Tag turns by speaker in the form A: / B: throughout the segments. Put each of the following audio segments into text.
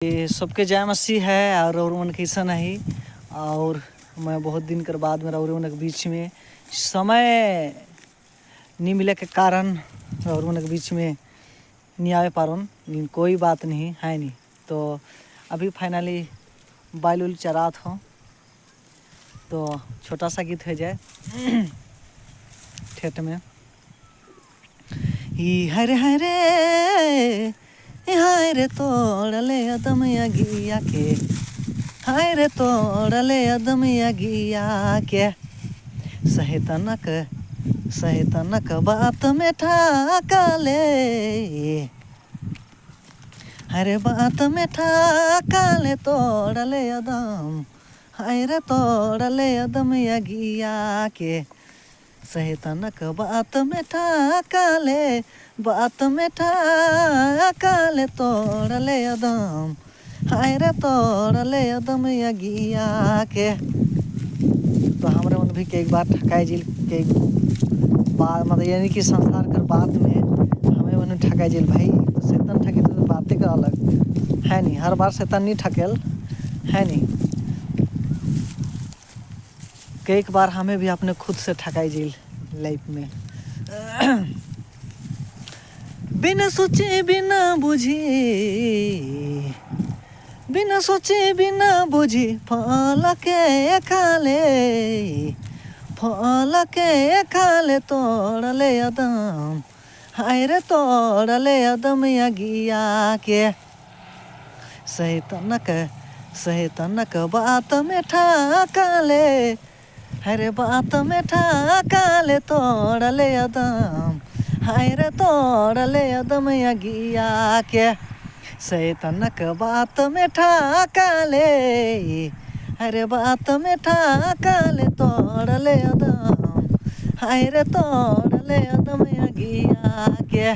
A: ये सबके जय मसीह है और मन कैसन है। और मैं बहुत दिन कर बाद मेरा और के बीच में समय नहीं मिले के कारण और के बीच में नहीं आवे पारन, लेकिन कोई बात नहीं है नहीं। तो अभी फाइनली बाइल उल चरात हो तो छोटा सा गीत हो जाए ठेठ में। ही हरे हरे हाय रे तोड़ले अदम गिया के, हाय रे तोड़ले अदम गिया के, सहे तनक बात में ठाकाले, हरे बात में ठाकाले तोड़ले अदम, हाय रे तोड़ले अदम गिया के, सहे तनक बात में ठाकाले, बात में ठाकाले तोड़ले अदम, हाय रे तोड़ले अदम गिया के। तो हमारे मन भी के एक बार ठकाई जिल के एक बार मतलब यानी कि संसार कर बात में हमें मन ठकाई जिल भाई। तो शैतान ठके तो बातें का अलग है नहीं, हर बार शैतान नहीं ठकेल है नहीं। कई एक बार हमें भी अपने खुद से ठकाई जिल लाइफ में बिना सोचे बिना बुझी, बिना सोचे बिना बुझी फल के खाले, फल के खाले तोड़ले अदम, हाय रे तोड़ले अदम गिया के, सैतनक बात में ठाकाले, हरे बात में ठाकाले तोड़ले अदम, हाय रे तोड़ले अदम गिया के, सैतनक बात में ठाकाले, हरे बात में ठाकाले तोड़ले अदम, हाय रे तोड़ले अदम गिया के।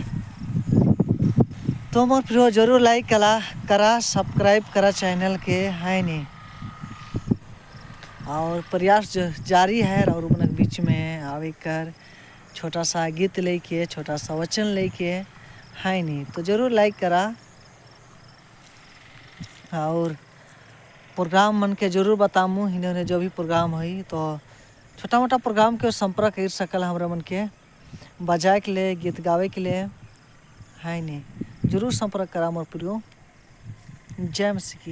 A: तो मोर प्रियो जरूर लाइक करा सब्सक्राइब करा चैनल के है नहीं। और प्रयास जारी है और उन बीच में आवे कर छोटा सा गीत लेके छोटा सा वचन लेके है नहीं। तो जरूर लाइक करा और प्रोग्राम मन के जरूर बतामू इन्होंने जो भी प्रोग्राम हुई। तो छोटा मोटा प्रोग्राम के संपर्क कर सकल हमरा मन के बजाए के लिए गीत गावे के लिए है नहीं। जरूर संपर्क करा मोर प्रियो। जय मसीह की।